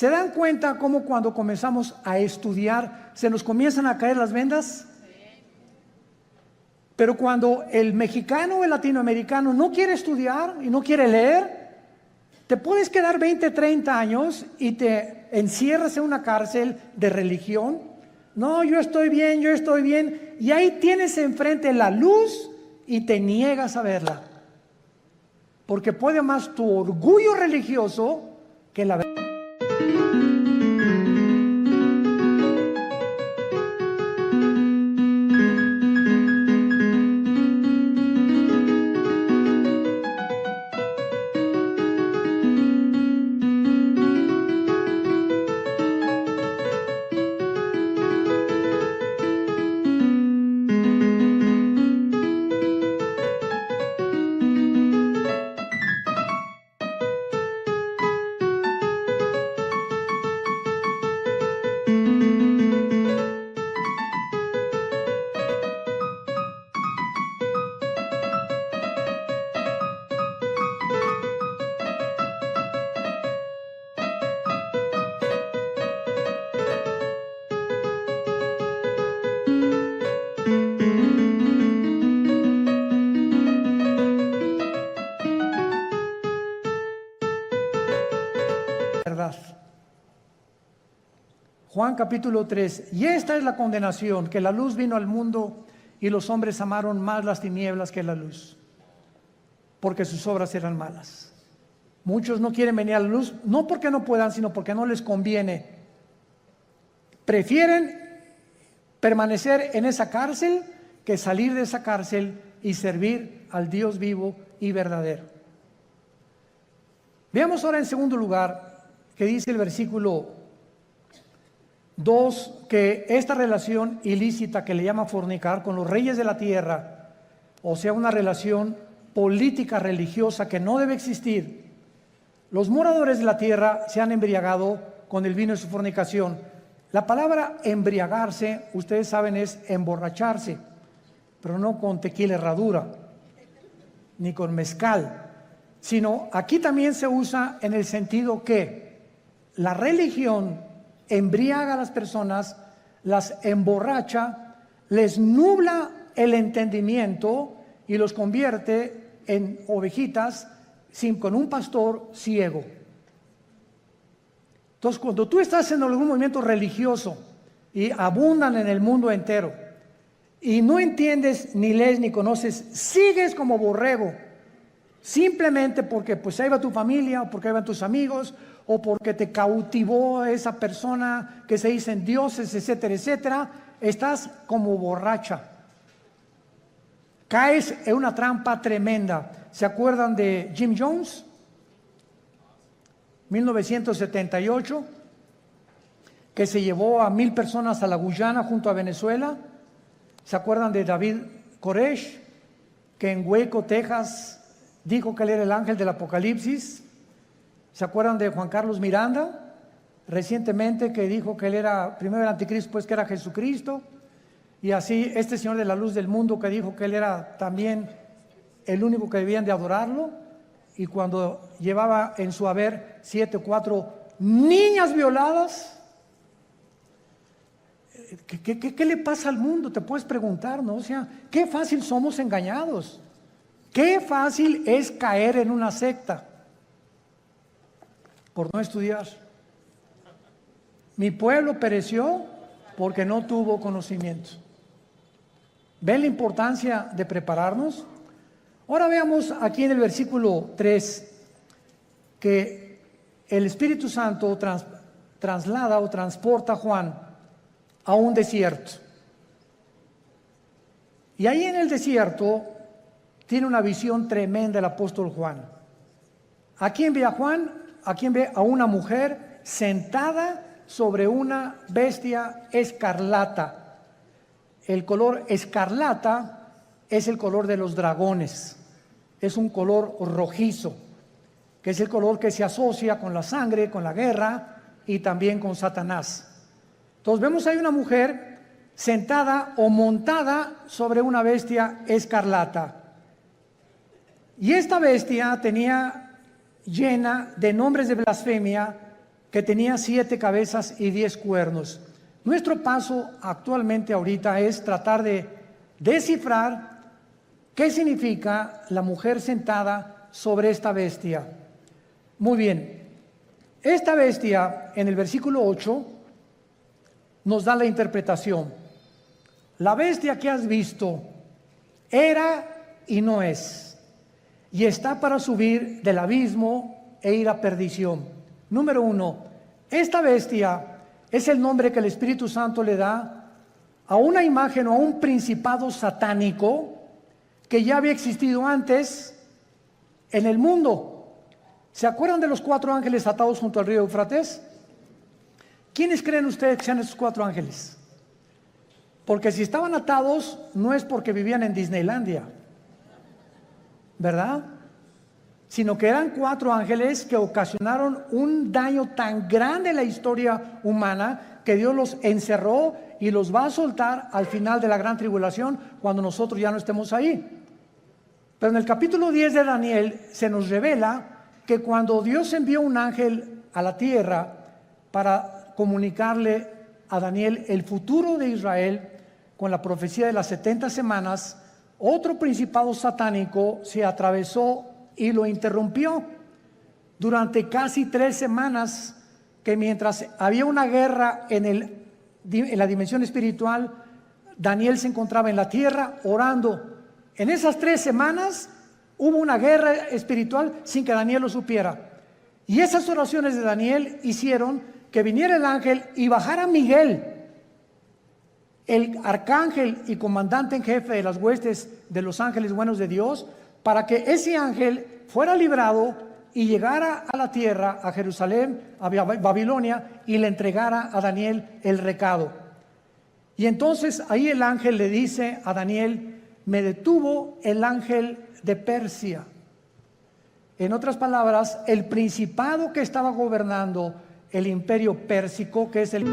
¿Se dan cuenta cómo cuando comenzamos a estudiar se nos comienzan a caer las vendas? Pero cuando el mexicano o el latinoamericano no quiere estudiar y no quiere leer, te puedes quedar 20, 30 años y te encierras en una cárcel de religión. No, yo estoy bien, y ahí tienes enfrente la luz y te niegas a verla. Porque puede más tu orgullo religioso que la verdad. Juan capítulo 3, y esta es la condenación, que la luz vino al mundo y los hombres amaron más las tinieblas que la luz, porque sus obras eran malas. Muchos no quieren venir a la luz, no porque no puedan, sino porque no les conviene. Prefieren permanecer en esa cárcel que salir de esa cárcel y servir al Dios vivo y verdadero. Veamos ahora en segundo lugar que dice el versículo 2, que esta relación ilícita que le llama fornicar con los reyes de la tierra, o sea, una relación política religiosa que no debe existir. Los moradores de la tierra se han embriagado con el vino de su fornicación. La palabra embriagarse, ustedes saben, es emborracharse, pero no con tequila herradura, ni con mezcal, sino aquí también se usa en el sentido que la religión embriaga a las personas, las emborracha, les nubla el entendimiento y los convierte en ovejitas con un pastor ciego. Entonces, cuando tú estás en algún movimiento religioso y abundan en el mundo entero, y no entiendes, ni lees, ni conoces, sigues como borrego, simplemente porque pues ahí va tu familia, o porque ahí van tus amigos, o porque te cautivó esa persona que se dicen dioses, etcétera, etcétera, estás como borracha. Caes en una trampa tremenda. ¿Se acuerdan de Jim Jones? 1978, que se llevó a 1,000 personas a la Guyana junto a Venezuela. ¿Se acuerdan de David Koresh, que en Waco, Texas, dijo que él era el ángel del Apocalipsis? ¿Se acuerdan de Juan Carlos Miranda, recientemente, que dijo que él era primero el anticristo, pues que era Jesucristo? Y así este señor de la luz del mundo, que dijo que él era también el único que debían de adorarlo, y cuando llevaba en su haber 7 o 4 niñas violadas. ¿Qué le pasa al mundo? Te puedes preguntar, ¿no? O sea, qué fácil somos engañados. Qué fácil es caer en una secta por no estudiar. Mi pueblo pereció porque no tuvo conocimiento. ¿Ven la importancia de prepararnos? Ahora veamos aquí en el versículo 3 que el Espíritu Santo traslada o transporta a Juan a un desierto. Y ahí en el desierto tiene una visión tremenda el apóstol Juan. ¿A quién ve a Juan? ¿A quién ve? A una mujer sentada sobre una bestia escarlata. El color escarlata es el color de los dragones. Es un color rojizo, que es el color que se asocia con la sangre, con la guerra y también con Satanás. Entonces vemos ahí una mujer sentada o montada sobre una bestia escarlata. Y esta bestia tenía llena de nombres de blasfemia, que tenía 7 cabezas y 10 cuernos. Nuestro paso actualmente ahorita es tratar de descifrar qué significa la mujer sentada sobre esta bestia. Muy bien, esta bestia en el versículo 8 nos da la interpretación. La bestia que has visto era y no es, y está para subir del abismo e ir a perdición. Número 1, esta bestia es el nombre que el Espíritu Santo le da a una imagen o a un principado satánico que ya había existido antes en el mundo. ¿Se acuerdan de los 4 ángeles atados junto al río Éufrates? ¿Quiénes creen ustedes que sean esos 4 ángeles? Porque si estaban atados no es porque vivían en Disneylandia, ¿verdad? Sino que eran 4 ángeles que ocasionaron un daño tan grande en la historia humana que Dios los encerró y los va a soltar al final de la gran tribulación cuando nosotros ya no estemos ahí. Pero en el capítulo 10 de Daniel se nos revela que cuando Dios envió un ángel a la tierra para comunicarle a Daniel el futuro de Israel con la profecía de las 70 semanas, otro principado satánico se atravesó y lo interrumpió durante casi 3 semanas, que mientras había una guerra en la dimensión espiritual, Daniel se encontraba en la tierra orando. En esas 3 semanas hubo una guerra espiritual sin que Daniel lo supiera. Y esas oraciones de Daniel hicieron que viniera el ángel y bajara Miguel, el arcángel y comandante en jefe de las huestes de los ángeles buenos de Dios, para que ese ángel fuera librado y llegara a la tierra, a Jerusalén, a Babilonia, y le entregara a Daniel el recado. Y entonces ahí el ángel le dice a Daniel: me detuvo el ángel de Persia. En otras palabras, el principado que estaba gobernando el imperio pérsico, que es el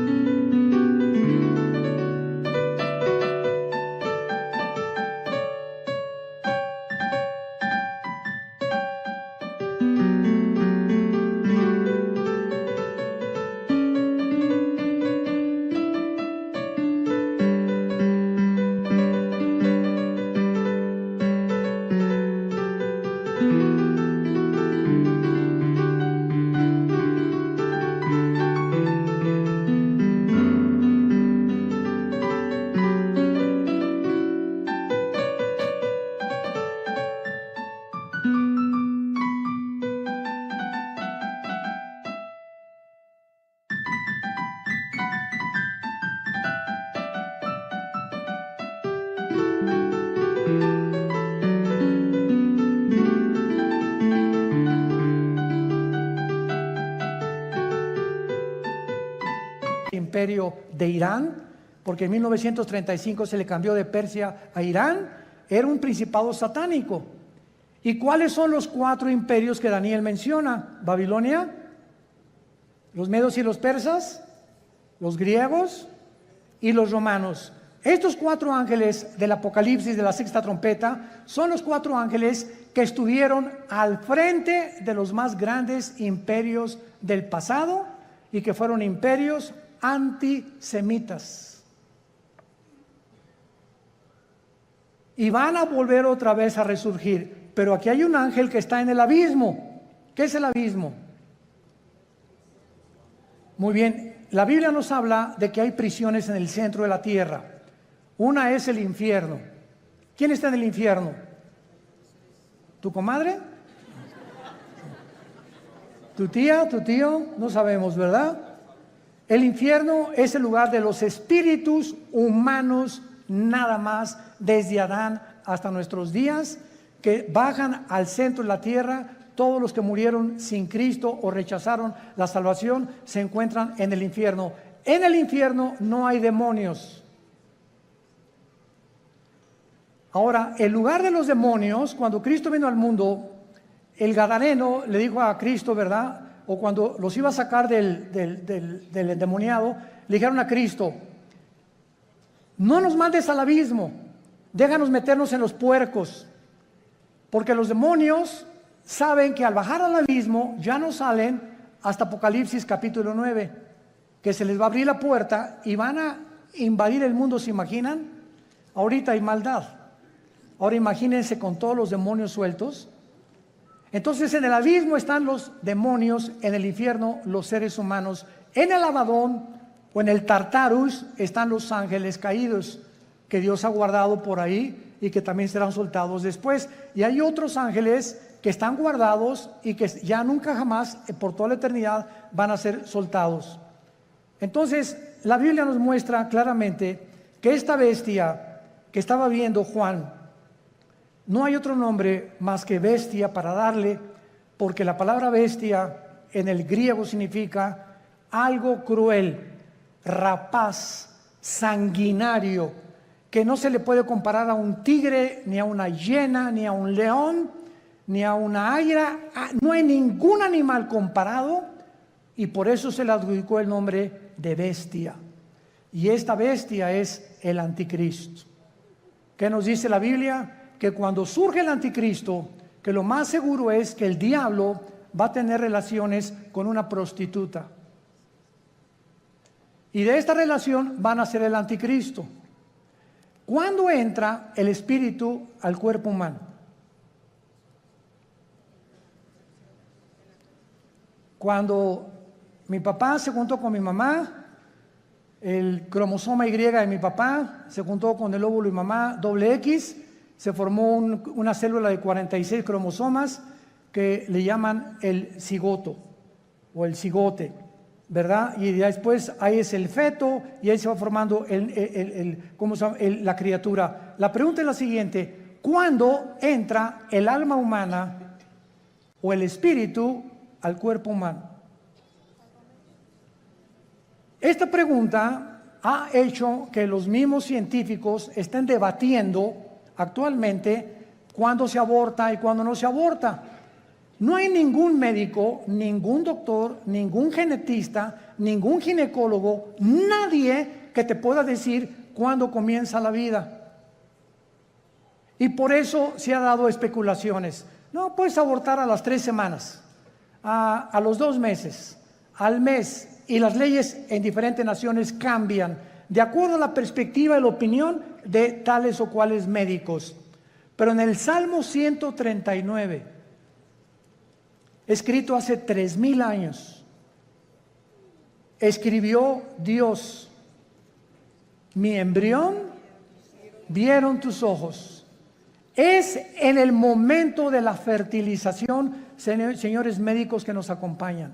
imperio de Irán, porque en 1935 se le cambió de Persia a Irán, era un principado satánico. ¿Y cuáles son los 4 imperios que Daniel menciona? Babilonia, los medos y los persas, los griegos y los romanos. Estos 4 ángeles del Apocalipsis de la 6ª trompeta son los 4 ángeles que estuvieron al frente de los más grandes imperios del pasado y que fueron imperios antisemitas. Y van a volver otra vez a resurgir. Pero aquí hay un ángel que está en el abismo. ¿Qué es el abismo? Muy bien, la Biblia nos habla de que hay prisiones en el centro de la tierra. Una es el infierno. ¿Quién está en el infierno? ¿Tu comadre? ¿Tu tía? ¿Tu tío? No sabemos, ¿verdad? El infierno es el lugar de los espíritus humanos, nada más, desde Adán hasta nuestros días, que bajan al centro de la tierra. Todos los que murieron sin Cristo o rechazaron la salvación se encuentran en el infierno. En el infierno no hay demonios. Ahora, el lugar de los demonios, cuando Cristo vino al mundo, el gadareno le dijo a Cristo, ¿verdad? O cuando los iba a sacar del endemoniado, le dijeron a Cristo: no nos mandes al abismo, déjanos meternos en los puercos, porque los demonios saben que al bajar al abismo ya no salen hasta Apocalipsis capítulo 9, que se les va a abrir la puerta y van a invadir el mundo. ¿Se imaginan? Ahorita hay maldad. Ahora imagínense con todos los demonios sueltos. Entonces en el abismo están los demonios, en el infierno los seres humanos, en el Abadón o en el Tartarus están los ángeles caídos que Dios ha guardado por ahí y que también serán soltados después. Y hay otros ángeles que están guardados y que ya nunca jamás, por toda la eternidad, van a ser soltados. Entonces la Biblia nos muestra claramente que esta bestia que estaba viendo Juan, no hay otro nombre más que bestia para darle, porque la palabra bestia en el griego significa algo cruel, rapaz, sanguinario, que no se le puede comparar a un tigre, ni a una hiena, ni a un león, ni a una águila. No hay ningún animal comparado, y por eso se le adjudicó el nombre de bestia. Y esta bestia es el anticristo. ¿Qué nos dice la Biblia? Que cuando surge el anticristo, que lo más seguro es que el diablo va a tener relaciones con una prostituta. Y de esta relación van a ser el anticristo. ¿Cuándo entra el espíritu al cuerpo humano? Cuando mi papá se juntó con mi mamá, el cromosoma Y de mi papá se juntó con el óvulo de mi mamá, doble X, se formó una célula de 46 cromosomas que le llaman el cigoto o el cigote, ¿verdad? Y después ahí es el feto y ahí se va formando ¿cómo se llama? La criatura. La pregunta es la siguiente: ¿cuándo entra el alma humana o el espíritu al cuerpo humano? Esta pregunta ha hecho que los mismos científicos estén debatiendo actualmente cuándo se aborta y cuándo no se aborta. No hay ningún médico, ningún doctor, ningún genetista, ningún ginecólogo, nadie que te pueda decir cuándo comienza la vida. Y por eso se ha dado especulaciones. No, puedes abortar a las 3 semanas, a los 2 meses, al mes. Y las leyes en diferentes naciones cambian de acuerdo a la perspectiva y la opinión de tales o cuales médicos. Pero en el Salmo 139, escrito hace 3000 años, escribió Dios: mi embrión vieron tus ojos. Es en el momento de la fertilización, señores médicos que nos acompañan,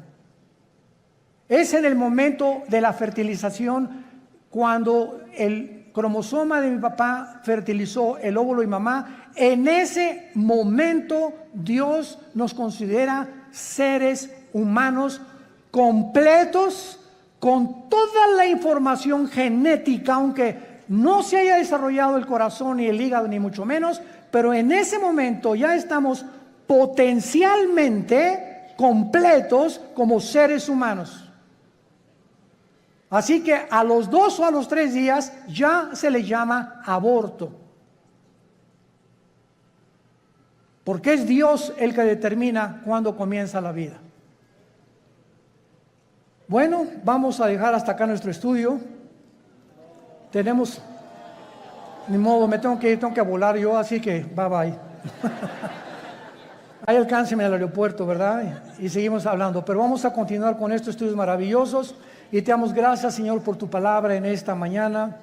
es en el momento de la fertilización cuando el cromosoma de mi papá fertilizó el óvulo de mi mamá. En ese momento Dios nos considera seres humanos completos, con toda la información genética, aunque no se haya desarrollado el corazón ni el hígado ni mucho menos, pero en ese momento ya estamos potencialmente completos como seres humanos. Así que a los 2 o a los 3 días ya se le llama aborto. Porque es Dios el que determina cuándo comienza la vida. Bueno, vamos a dejar hasta acá nuestro estudio. Tenemos, ni modo, me tengo que ir, tengo que volar yo, así que bye bye. Ahí alcánceme al aeropuerto, ¿verdad? Y seguimos hablando, pero vamos a continuar con estos estudios maravillosos y te damos gracias, Señor, por tu palabra en esta mañana.